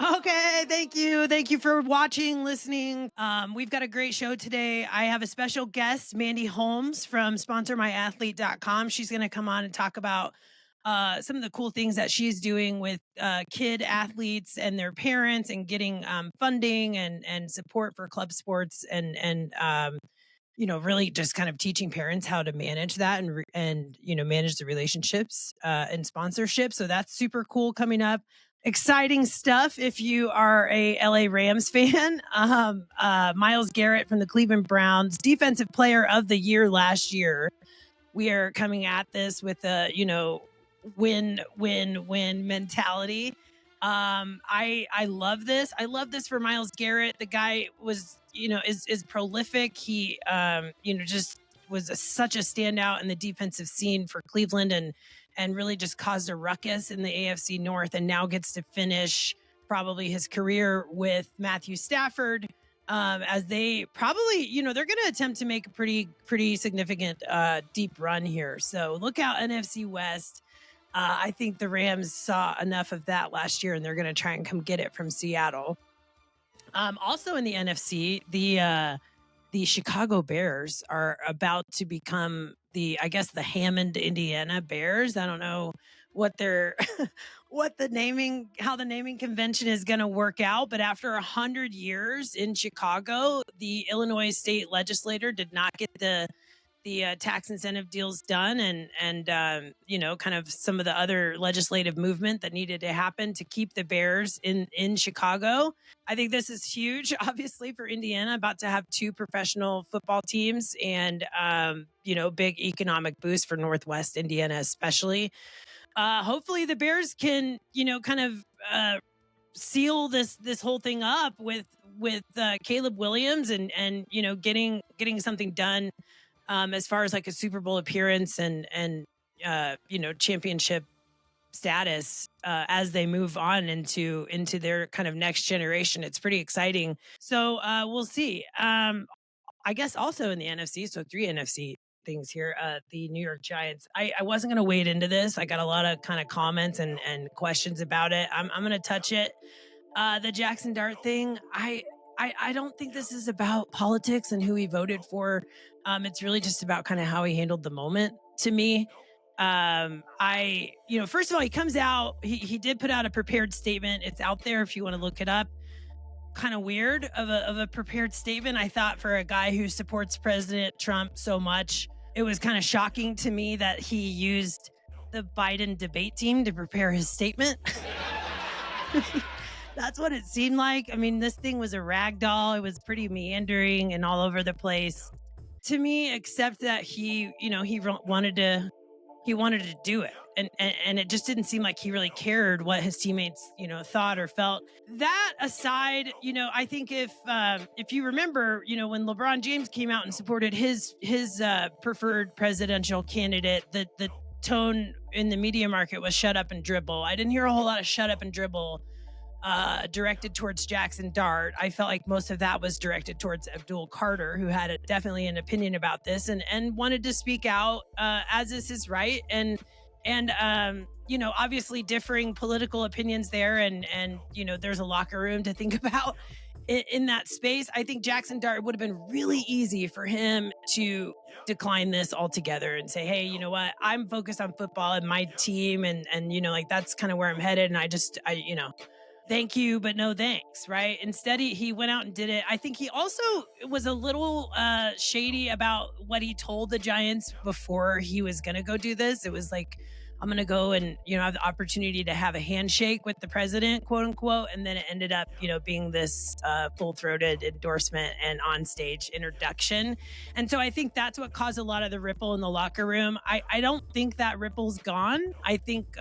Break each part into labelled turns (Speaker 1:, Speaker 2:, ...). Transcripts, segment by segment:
Speaker 1: Okay, thank you. Thank you for watching, listening. We've got a great show today. I have a special guest, Mandy Holmes from sponsormyathlete.com. She's going to come on and talk about some of the cool things that she's doing with kid athletes and their parents and getting funding and support for club sports and really just kind of teaching parents how to manage that and manage the relationships and sponsorship. So that's super cool coming up. Exciting stuff if you are a LA Rams fan. Myles Garrett from the Cleveland Browns, Defensive Player of the Year last year. We are coming at this with a win win mentality. I love this. I love this for Myles Garrett. The guy was is prolific. He just was such a standout in the defensive scene for Cleveland and really just caused a ruckus in the AFC North, and now gets to finish probably his career with Matthew Stafford. As they probably, they're going to attempt to make a pretty significant deep run here. So look out, NFC West. I think the Rams saw enough of that last year, and they're going to try and come get it from Seattle. Also in the NFC, the Chicago Bears are about to become the Hammond, Indiana Bears. I don't know what their how the naming convention is going to work out, but after 100 years in Chicago, the Illinois state legislator did not get the tax incentive deals done, and kind of some of the other legislative movement that needed to happen to keep the Bears in Chicago. I think this is huge, obviously, for Indiana, about to have 2 professional football teams, and big economic boost for Northwest Indiana, especially. Hopefully the Bears can kind of seal this whole thing up with Caleb Williams and getting something done as far as like a Super Bowl appearance and championship status as they move on into their kind of next generation. It's pretty exciting. So we'll see. I guess also in the NFC, so 3 NFC things here. The New York Giants. I wasn't going to wade into this. I got a lot of kind of comments and questions about it. I'm going to touch it. The Jackson Dart thing. I don't think this is about politics and who he voted for. It's really just about kind of how he handled the moment to me. First of all, he comes out, he did put out a prepared statement. It's out there if you want to look it up. Kind of weird of a prepared statement. I thought for a guy who supports President Trump so much, it was kind of shocking to me that he used the Biden debate team to prepare his statement. That's what it seemed like. I mean, this thing was a rag doll. It was pretty meandering and all over the place to me, except that he wanted to do it. And it just didn't seem like he really cared what his teammates, thought or felt. That aside, I think if you remember, when LeBron James came out and supported his preferred presidential candidate, the tone in the media market was shut up and dribble. I didn't hear a whole lot of shut up and dribble directed towards Jackson Dart. I felt like most of that was directed towards Abdul Carter, who had definitely an opinion about this and wanted to speak out, as is his right. And obviously differing political opinions there. And there's a locker room to think about in that space. I think Jackson Dart would have been really easy for him to decline this altogether and say, hey, you know what? I'm focused on football and my team. And that's kind of where I'm headed. And thank you, but no thanks, right? Instead, he went out and did it. I think he also was a little shady about what he told the Giants before he was going to go do this. It was like, I'm going to go and, have the opportunity to have a handshake with the president, quote unquote. And then it ended up, being this full-throated endorsement and on-stage introduction. And so I think that's what caused a lot of the ripple in the locker room. I don't think that ripple's gone. I think,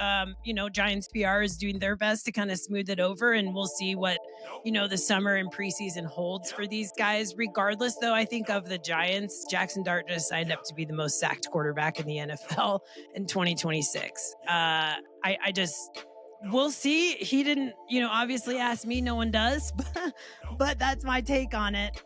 Speaker 1: Giants PR is doing their best to kind of smooth it over, and we'll see what, the summer and preseason holds for these guys. Regardless, though, I think of the Giants, Jackson Dart just signed up to be the most sacked quarterback in the NFL in 2026. We'll see. He didn't, obviously ask me. No one does, but that's my take on it.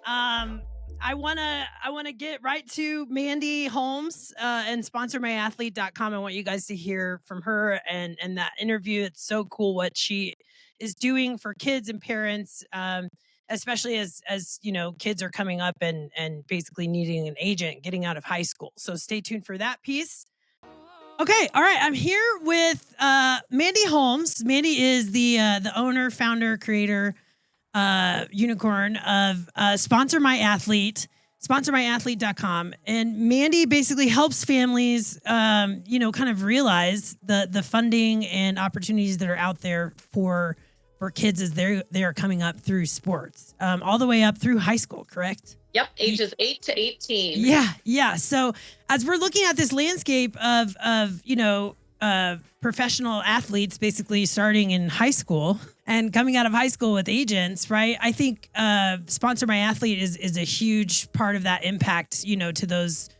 Speaker 1: I wanna get right to Mandy Holmes and sponsormyathlete.com. I want you guys to hear from her and that interview. It's so cool what she is doing for kids and parents, especially as kids are coming up and basically needing an agent getting out of high school. So stay tuned for that piece. Okay, all right. I'm here with Mandy Holmes. Mandy is the owner, founder, creator, unicorn of Sponsor My Athlete, sponsormyathlete.com. And Mandy basically helps families, kind of realize the funding and opportunities that are out there for kids as they are coming up through sports, all the way up through high school, correct?
Speaker 2: Yep, ages 8 to 18.
Speaker 1: Yeah. So as we're looking at this landscape of professional athletes basically starting in high school and coming out of high school with agents, right? I think Sponsor My Athlete is a huge part of that impact, to those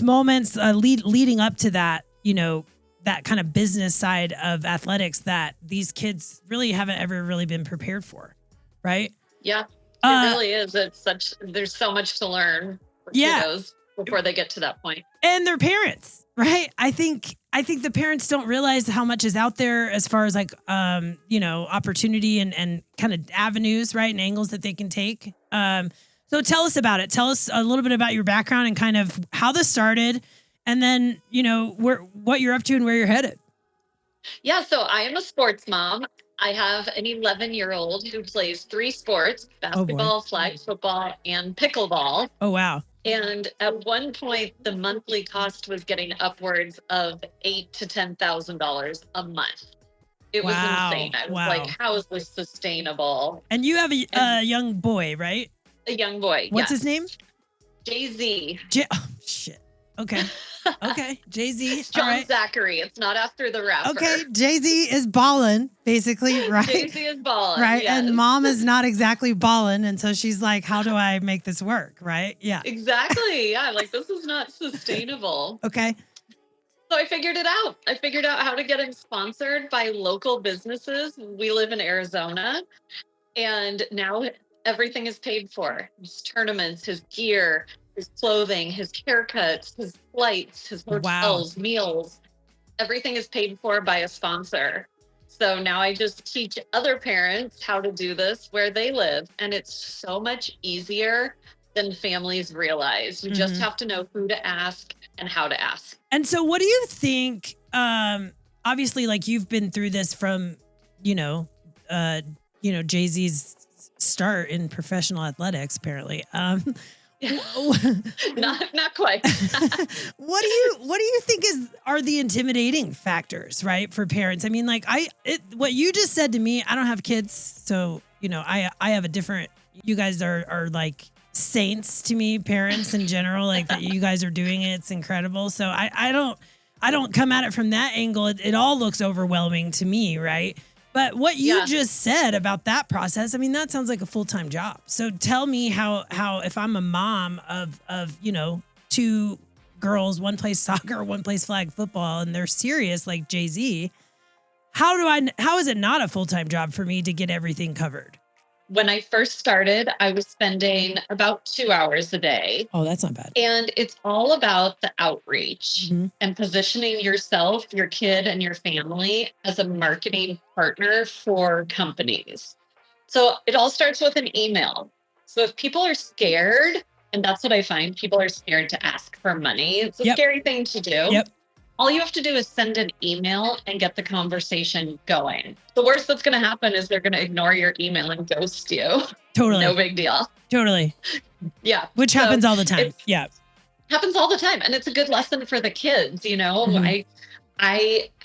Speaker 1: moments leading up to that, that kind of business side of athletics that these kids really haven't ever really been prepared for, right?
Speaker 2: Yeah, it really is. There's so much to learn for kiddos before they get to that point.
Speaker 1: And their parents, right? I think the parents don't realize how much is out there as far as opportunity and kind of avenues, right? And angles that they can take. So tell us about it. Tell us a little bit about your background and kind of how this started, and then, what you're up to and where you're headed.
Speaker 2: Yeah, so I am a sports mom. I have an 11-year-old who plays 3 sports: basketball, flag football, and pickleball.
Speaker 1: Oh, wow.
Speaker 2: And at one point, the monthly cost was getting upwards of $8,000 to $10,000 a month. It was insane. I was like, how is this sustainable?
Speaker 1: And you have a young boy, right?
Speaker 2: A young boy.
Speaker 1: What's his name?
Speaker 2: Jay-Z.
Speaker 1: Oh, shit. Okay. Jay-Z.
Speaker 2: John
Speaker 1: right.
Speaker 2: Zachary. It's not after the rapper.
Speaker 1: Okay. Jay-Z is ballin', basically, right?
Speaker 2: Jay-Z is ballin'.
Speaker 1: Right.
Speaker 2: Yes.
Speaker 1: And mom is not exactly ballin'. And so she's like, how do I make this work? Right. Yeah.
Speaker 2: Exactly. Yeah. Like, this is not sustainable.
Speaker 1: Okay.
Speaker 2: So I figured it out. I figured out how to get him sponsored by local businesses. We live in Arizona, and now everything is paid for. His tournaments, his gear, his clothing, his haircuts, his flights, his hotels, meals. Everything is paid for by a sponsor. So now I just teach other parents how to do this where they live. And it's so much easier than families realize. You just have to know who to ask and how to ask.
Speaker 1: And so what do you think, obviously, like, you've been through this from, Jay-Z's start in professional athletics, apparently.
Speaker 2: Not quite.
Speaker 1: What do you think are the intimidating factors, right, for parents? I mean, like, what you just said to me, I don't have kids, so I have a different. You guys are like saints to me, parents in general. Like, that you guys are doing it, it's incredible. So I don't come at it from that angle. It all looks overwhelming to me, right? But what you just said about that process, I mean, that sounds like a full-time job. So tell me how if I'm a mom of 2 girls, one plays soccer, one plays flag football, and they're serious like Jay-Z, how is it not a full-time job for me to get everything covered?
Speaker 2: When I first started, I was spending about 2 hours a day.
Speaker 1: Oh, that's not bad.
Speaker 2: And it's all about the outreach and positioning yourself, your kid, and your family as a marketing partner for companies. So it all starts with an email. So if people are scared, and that's what I find, people are scared to ask for money. It's a scary thing to do.
Speaker 1: Yep.
Speaker 2: All you have to do is send an email and get the conversation going. The worst that's going to happen is they're going to ignore your email and ghost you.
Speaker 1: Totally.
Speaker 2: No big deal.
Speaker 1: Totally.
Speaker 2: Yeah.
Speaker 1: Which happens all the time. Yeah.
Speaker 2: Happens all the time. And it's a good lesson for the kids. I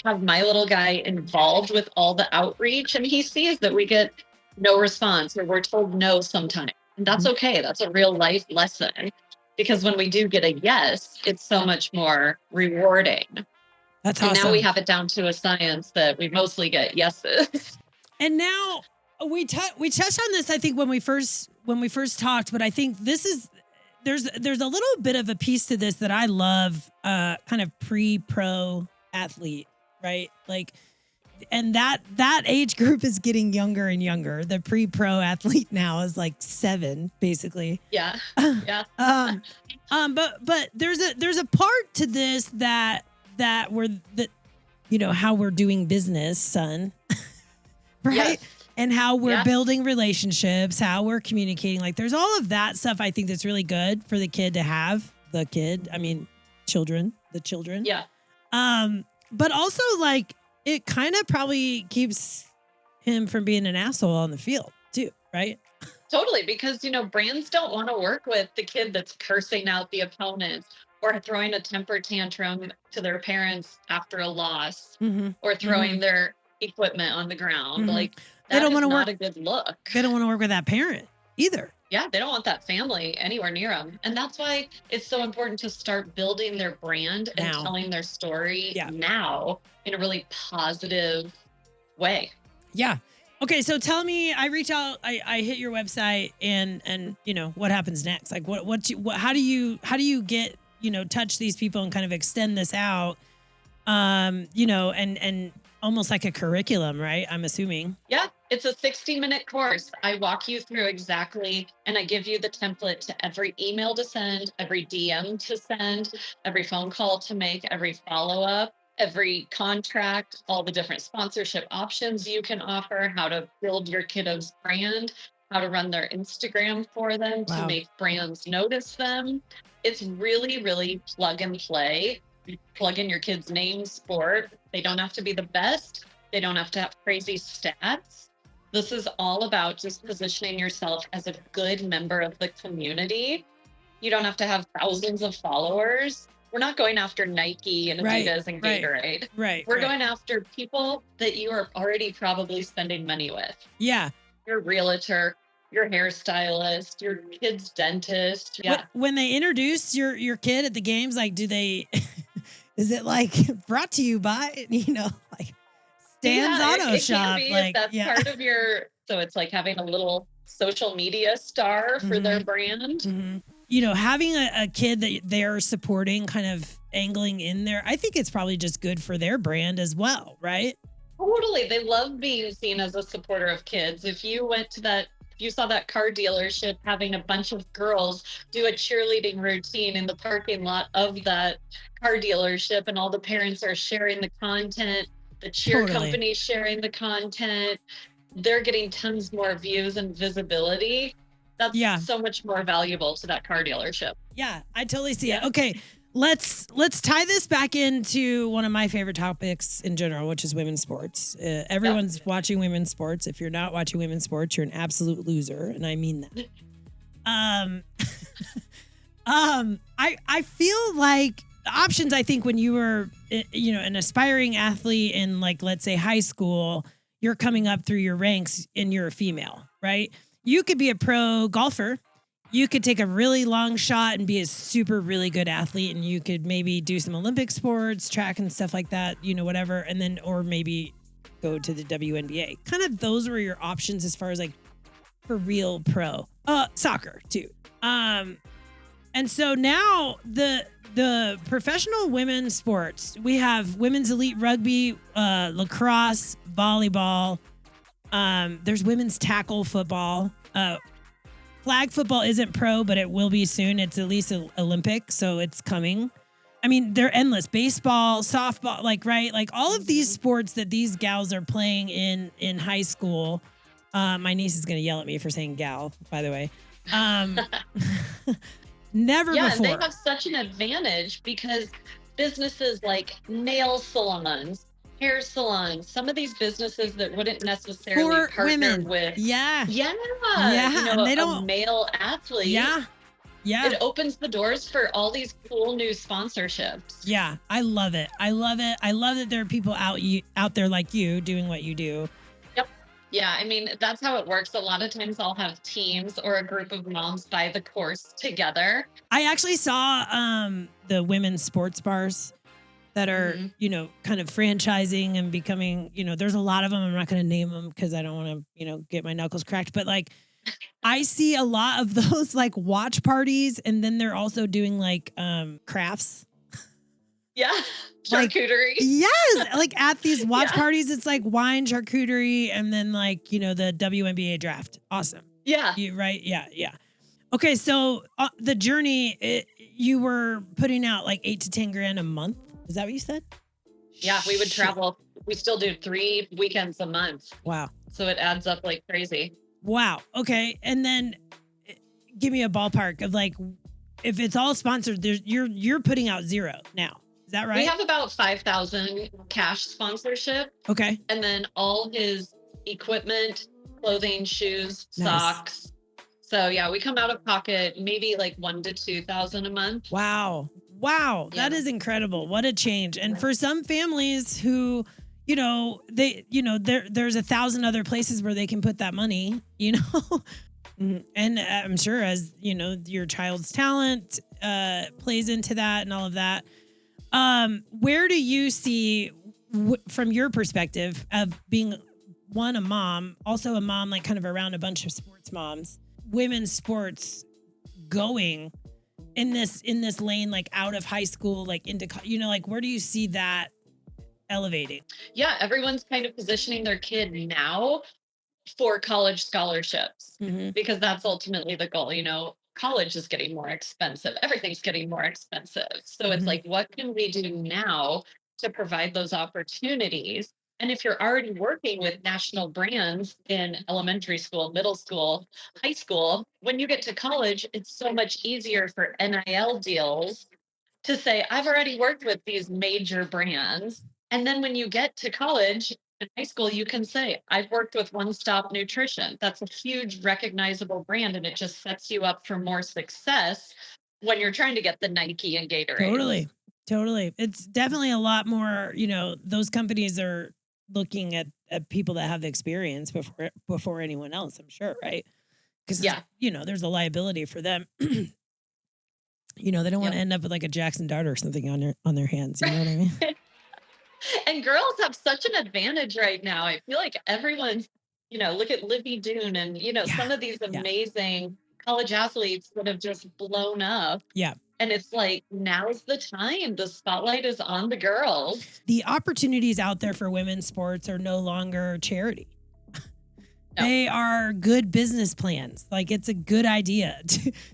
Speaker 2: have my little guy involved with all the outreach, and he sees that we get no response, or we're told no sometimes. And that's okay. That's a real life lesson. Because when we do get a yes, it's so much more rewarding.
Speaker 1: That's awesome.
Speaker 2: And now we have it down to a science that we mostly get yeses.
Speaker 1: And now we touched on this, I think, when we first talked, but I think there's a little bit of a piece to this that I love, kind of pre-pro athlete, right? Like, and that age group is getting younger and younger. The pre-pro athlete now is like 7, basically.
Speaker 2: Yeah. Yeah.
Speaker 1: But there's a part to this that how we're doing business, son. Right?
Speaker 2: Yes.
Speaker 1: And how we're
Speaker 2: Yeah.
Speaker 1: building relationships, how we're communicating. Like there's all of that stuff I think that's really good for the kid to have. The children.
Speaker 2: Yeah.
Speaker 1: But also like it kind of probably keeps him from being an asshole on the field too, right?
Speaker 2: Totally, because brands don't want to work with the kid that's cursing out the opponents or throwing a temper tantrum to their parents after a loss
Speaker 1: Mm-hmm.
Speaker 2: or throwing their equipment on the ground.
Speaker 1: Mhm.
Speaker 2: Like
Speaker 1: They
Speaker 2: that
Speaker 1: don't
Speaker 2: is
Speaker 1: wanna
Speaker 2: not
Speaker 1: work-
Speaker 2: a good look.
Speaker 1: They don't want to work with that parent either.
Speaker 2: Yeah, they don't want that family anywhere near them. And that's why it's so important to start building their brand and
Speaker 1: Now.
Speaker 2: telling their story
Speaker 1: Yeah.
Speaker 2: now in a really positive way.
Speaker 1: Yeah. Okay, so tell me, I reach out, I hit your website, and what happens next? Like how do you get touch these people and kind of extend this out, and almost like a curriculum, right? I'm assuming.
Speaker 2: Yeah, it's a 60-minute course. I walk you through exactly, and I give you the template to every email to send, every DM to send, every phone call to make, every follow up, every contract, all the different sponsorship options you can offer, how to build your kiddo's brand, how to run their Instagram for them to
Speaker 1: Wow.
Speaker 2: make brands notice them. It's really, really plug and play. You plug in your kid's name, sport. They don't have to be the best. They don't have to have crazy stats. This is all about just positioning yourself as a good member of the community. You don't have to have thousands of followers. We're not going after Nike and
Speaker 1: Right,
Speaker 2: Adidas and
Speaker 1: right.
Speaker 2: Gatorade.
Speaker 1: Right.
Speaker 2: We're
Speaker 1: right.
Speaker 2: going after people that you are already probably spending money with.
Speaker 1: Yeah.
Speaker 2: Your realtor, your hairstylist, your kid's dentist. Yeah.
Speaker 1: When they introduce your kid at the games, like, do they? Is it like brought to you by like Stan's Auto
Speaker 2: it
Speaker 1: Shop?
Speaker 2: Can be
Speaker 1: like
Speaker 2: if that's
Speaker 1: yeah.
Speaker 2: part of your. So it's like having a little social media star for their brand.
Speaker 1: Mm-hmm. Having a kid that they're supporting, kind of angling in there, I think it's probably just good for their brand as well, right?
Speaker 2: Totally. They love being seen as a supporter of kids. If you saw that car dealership having a bunch of girls do a cheerleading routine in the parking lot of that car dealership, and all the parents are sharing the content, the cheer
Speaker 1: Totally.
Speaker 2: company sharing the content, they're getting tons more views and visibility. That's so much more valuable to that car dealership.
Speaker 1: Yeah, I totally see it. Okay, let's tie this back into one of my favorite topics in general, which is women's sports. Everyone's watching women's sports. If you're not watching women's sports, you're an absolute loser, and I mean that. I feel like the options. I think when you were an aspiring athlete in, like, let's say high school, you're coming up through your ranks and you're a female, right? You could be a pro golfer. You could take a really long shot and be a super really good athlete, and you could maybe do some Olympic sports, track and stuff like that, whatever, and then or maybe go to the WNBA. Kind of those were your options as far as like for real pro. Soccer too. And so now the professional women's sports, we have women's elite rugby, lacrosse, volleyball. There's women's tackle football. Flag football isn't pro, but it will be soon. It's at least Olympic, so it's coming. I mean, they're endless. Baseball, softball, right? Like all of these sports that these gals are playing in high school. My niece is going to yell at me for saying gal, by the way. Never before.
Speaker 2: And they have such an advantage because businesses like nail salons, hair salons, some of these businesses that wouldn't necessarily
Speaker 1: For
Speaker 2: partner
Speaker 1: women.
Speaker 2: with
Speaker 1: Yeah.
Speaker 2: and
Speaker 1: they
Speaker 2: a
Speaker 1: don't
Speaker 2: male athlete.
Speaker 1: Yeah.
Speaker 2: It opens the doors for all these cool new sponsorships.
Speaker 1: Yeah, I love it. I love that there are people out there like you doing what you do.
Speaker 2: Yeah, I mean, that's how it works. A lot of times I'll have teams or a group of moms buy the course together.
Speaker 1: I actually saw the women's sports bars that are, kind of franchising and becoming, there's a lot of them. I'm not going to name them because I don't want to, get my knuckles cracked. But like, I see a lot of those like watch parties, and then they're also doing like crafts.
Speaker 2: Yeah.
Speaker 1: Like,
Speaker 2: Charcuterie.
Speaker 1: yes, like at these watch
Speaker 2: Yeah.
Speaker 1: parties, it's like wine, charcuterie, and then like, the WNBA draft. Awesome.
Speaker 2: Yeah.
Speaker 1: Right? Yeah, yeah. Okay, so the journey, you were putting out like 8 to 10 grand a month. Is that what you said?
Speaker 2: Yeah. We would
Speaker 1: Shit.
Speaker 2: travel. We still do 3 weekends a month.
Speaker 1: Wow.
Speaker 2: So it adds up like crazy.
Speaker 1: Wow. Okay, and then give me a ballpark of like, if it's all sponsored, you're putting out zero now. Is that right?
Speaker 2: We have about 5,000 cash sponsorship.
Speaker 1: Okay.
Speaker 2: And then all his equipment, clothing, shoes,
Speaker 1: Nice.
Speaker 2: socks. So yeah, we come out of pocket maybe like 1,000 to 2,000 a month.
Speaker 1: Wow. Wow. That is incredible. What a change. And for some families who, there's 1,000 other places where they can put that money, and I'm sure as, your child's talent plays into that and all of that. Where do you see, from your perspective of being a mom, also a mom, like kind of around a bunch of sports moms, women's sports going in this lane, like out of high school, like into, like where do you see that elevating?
Speaker 2: Yeah, everyone's kind of positioning their kid now for college scholarships because that's ultimately the goal. College is getting more expensive. Everything's getting more expensive. So it's like, what can we do now to provide those opportunities? And if you're already working with national brands in elementary school, middle school, high school, when you get to college, it's so much easier for NIL deals to say, I've already worked with these major brands. And then when you get to college and high school, you can say, I've worked with One Stop Nutrition. That's a huge recognizable brand. And it just sets you up for more success when you're trying to get the Nike and Gatorade.
Speaker 1: Totally. It's definitely a lot more, those companies are looking at people that have the experience before anyone else, I'm sure, right? Because, there's a liability for them. They don't want to end up with like a Jackson Dart or something on their hands. You know what I mean?
Speaker 2: And girls have such an advantage right now. I feel like everyone's, look at Livy Dune and, some of these amazing college athletes that have just blown up.
Speaker 1: Yeah.
Speaker 2: And it's like, now's the time. The spotlight is on the girls.
Speaker 1: The opportunities out there for women's sports are no longer charity. No. They are good business plans. Like, it's a good idea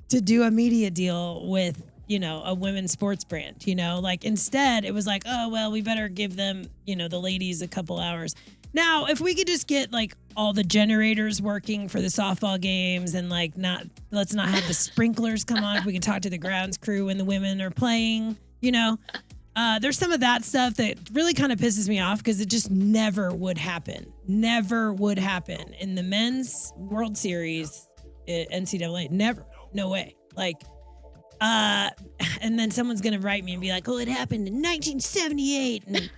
Speaker 1: to do a media deal with, a women's sports brand, like instead it was like, oh, well, we better give them, the ladies a couple hours. Now, if we could just get like all the generators working for the softball games and like let's not have the sprinklers come on. If we can talk to the grounds crew when the women are playing, there's some of that stuff that really kind of pisses me off because it just never would happen. Never would happen in the men's World Series, NCAA. Never. No way. Like, and then someone's going to write me and be like, oh, it happened in 1978. And,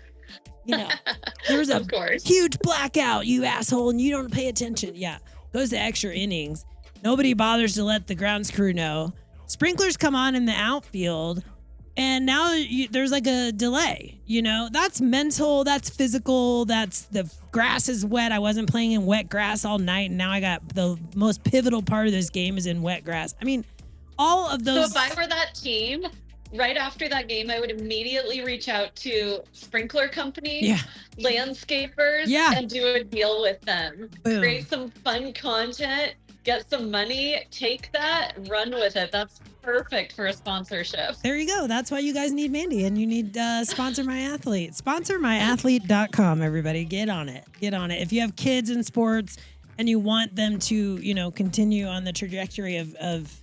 Speaker 1: there was a huge blackout, you asshole, and you don't pay attention. Yeah. Goes to extra innings. Nobody bothers to let the grounds crew know. Sprinklers come on in the outfield. And now there's like a delay, that's mental, that's physical, that's the grass is wet. I wasn't playing in wet grass all night. And now I got the most pivotal part of this game is in wet grass. I mean, all of those.
Speaker 2: So if I were that team, right after that game, I would immediately reach out to sprinkler companies, landscapers, and do a deal with them. Boom. Create some fun content, get some money, take that, run with it. That's perfect for a sponsorship.
Speaker 1: There you go. That's why you guys need Mandy, and you need Sponsor My Athlete. SponsorMyAthlete.com, everybody. Get on it. If you have kids in sports and you want them to, continue on the trajectory of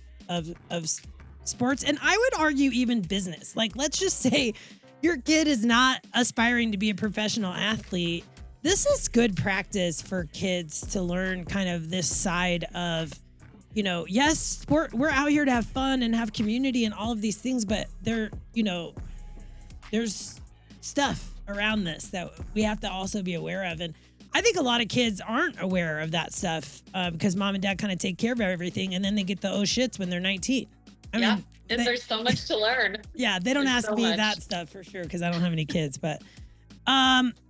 Speaker 1: sports, and I would argue even business. Like, let's just say your kid is not aspiring to be a professional athlete. This is good practice for kids to learn kind of this side of, yes, sport, we're out here to have fun and have community and all of these things, but there's stuff around this that we have to also be aware of. And I think a lot of kids aren't aware of that stuff because mom and dad kind of take care of everything, and then they get the oh shits when they're 19. I mean,
Speaker 2: there's so much to learn.
Speaker 1: Yeah, they don't ask me that stuff for sure because I don't have any kids. But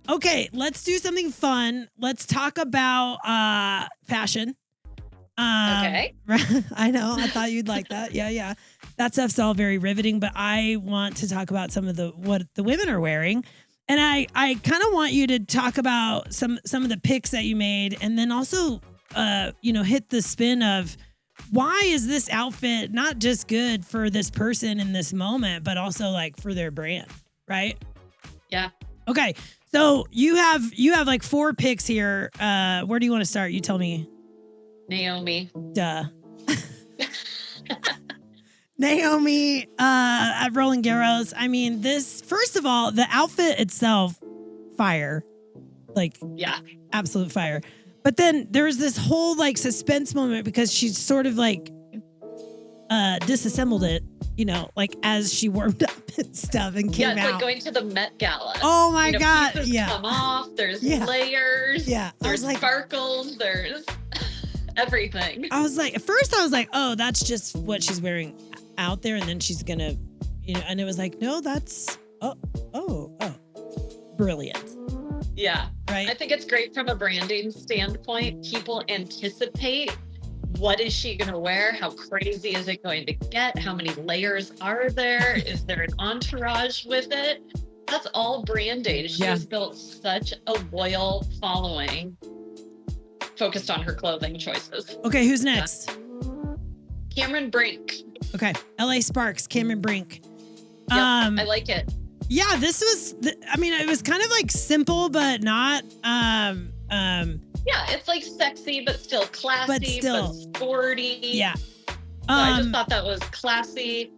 Speaker 1: okay, let's do something fun. Let's talk about fashion.
Speaker 2: Okay.
Speaker 1: I know. I thought you'd like that. Yeah. That stuff's all very riveting, but I want to talk about some of what the women are wearing. And I kind of want you to talk about some of the picks that you made, and then also, hit the spin of why is this outfit not just good for this person in this moment, but also like for their brand, right?
Speaker 2: Yeah.
Speaker 1: Okay. So you have like 4 picks here. Where do you want to start? You tell me.
Speaker 2: Naomi.
Speaker 1: Duh. Naomi at Roland Garros. I mean, first of all, the outfit itself, fire. Like,
Speaker 2: yeah,
Speaker 1: absolute fire. But then there's this whole like suspense moment because she's sort of like disassembled it, like as she warmed up and stuff and came out.
Speaker 2: Yeah, it's like going to the Met Gala.
Speaker 1: Oh my God.
Speaker 2: Pieces come off. There's layers.
Speaker 1: Yeah.
Speaker 2: There's sparkles. There's everything.
Speaker 1: I was like, at first I was like, oh, that's just what she's wearing out there. And then she's going to, and it was like, no, that's, brilliant.
Speaker 2: Yeah.
Speaker 1: Right.
Speaker 2: I think it's great from a branding standpoint. People anticipate, what is she going to wear? How crazy is it going to get? How many layers are there? Is there an entourage with it? That's all branding. She has built such a loyal following focused on her clothing choices.
Speaker 1: Okay, who's next?
Speaker 2: Cameron Brink.
Speaker 1: Okay, LA Sparks, Cameron Brink.
Speaker 2: Yep, I like it.
Speaker 1: Yeah, this was, it was kind of like simple, but not,
Speaker 2: yeah, it's like sexy, but still classy, but sporty.
Speaker 1: Yeah.
Speaker 2: So I just thought that was classy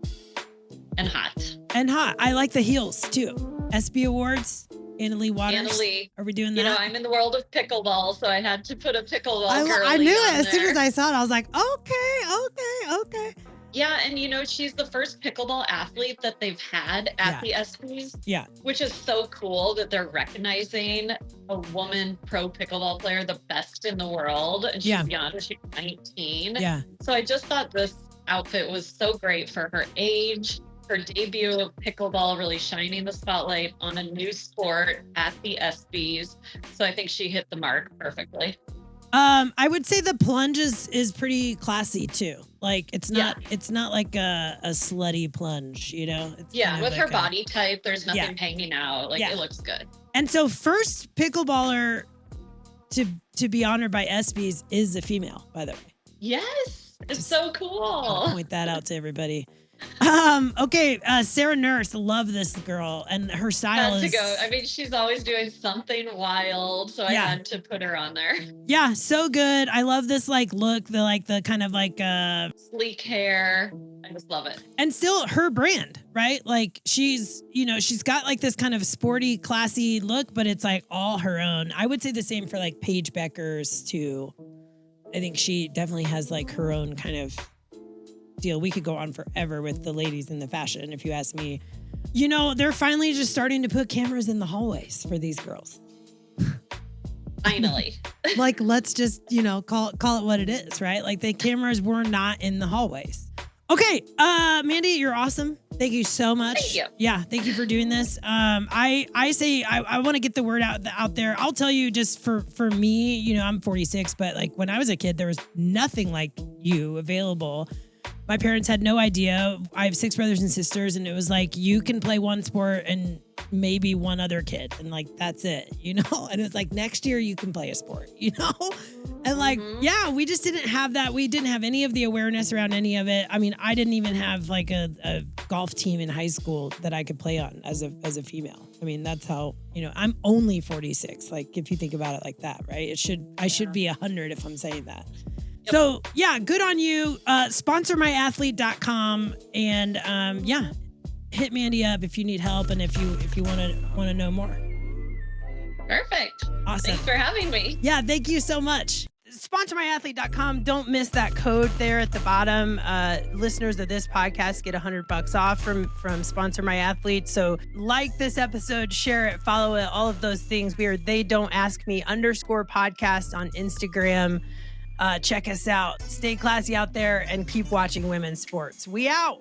Speaker 2: and hot.
Speaker 1: I like the heels too. SB Awards, Anna Leigh Waters.
Speaker 2: Anna Leigh.
Speaker 1: Are we doing that?
Speaker 2: I'm in the world of pickleball, so I had to put a pickleball girl.
Speaker 1: I knew it. As soon as I saw it, I was like, okay.
Speaker 2: Yeah, and she's the first pickleball athlete that they've had at the ESPYs.
Speaker 1: Yeah.
Speaker 2: Which is so cool that they're recognizing a woman pro pickleball player, the best in the world. And she's young, she's 19.
Speaker 1: Yeah.
Speaker 2: So I just thought this outfit was so great for her age, her debut of pickleball really shining the spotlight on a new sport at the ESPYs. So I think she hit the mark perfectly.
Speaker 1: I would say the plunge is pretty classy too. Like it's not like a slutty plunge, It's
Speaker 2: with
Speaker 1: like
Speaker 2: her body type, there's nothing hanging out. Like it looks good.
Speaker 1: And so first pickleballer to be honored by ESPYs is a female, by the way.
Speaker 2: Yes, it's so cool.
Speaker 1: I'll point that out to everybody. Okay, Sarah Nurse, love this girl, and her style
Speaker 2: had to go. I mean, she's always doing something wild, so I had to put her on there.
Speaker 1: Yeah, so good. I love this look, the kind of
Speaker 2: sleek hair. I just love it.
Speaker 1: And still her brand, right? Like she's got like this kind of sporty, classy look, but it's like all her own. I would say the same for like Paige Beckers too. I think she definitely has like her own kind of deal. We could go on forever with the ladies in the fashion, if you ask me. They're finally just starting to put cameras in the hallways for these girls.
Speaker 2: Finally.
Speaker 1: Like, let's just, call it what it is, right? Like the cameras were not in the hallways. Okay, Mandy, you're awesome. Thank you so much.
Speaker 2: Thank you.
Speaker 1: Yeah, thank you for doing this. I say I want to get the word out there. I'll tell you, just for me, I'm 46, but like when I was a kid, there was nothing like you available. My parents had no idea. I have 6 brothers and sisters, and it was like, you can play one sport and maybe one other kid. And like, that's it, And it's like, next year you can play a sport, And like, we just didn't have that. We didn't have any of the awareness around any of it. I mean, I didn't even have like a golf team in high school that I could play on as a female. I mean, that's how, I'm only 46. Like, if you think about it like that, right? I should be 100 if I'm saying that. So yeah, good on you. Sponsormyathlete.com and hit Mandy up if you need help and if you want to know more.
Speaker 2: Perfect.
Speaker 1: Awesome.
Speaker 2: Thanks for having me.
Speaker 1: Yeah, thank you so much. Sponsormyathlete.com. Don't miss that code there at the bottom. Listeners of this podcast get $100 off from Sponsor My Athlete. So like this episode, share it, follow it, all of those things. We are They Don't Ask Me _podcast on Instagram. Check us out. Stay classy out there and keep watching women's sports. We out.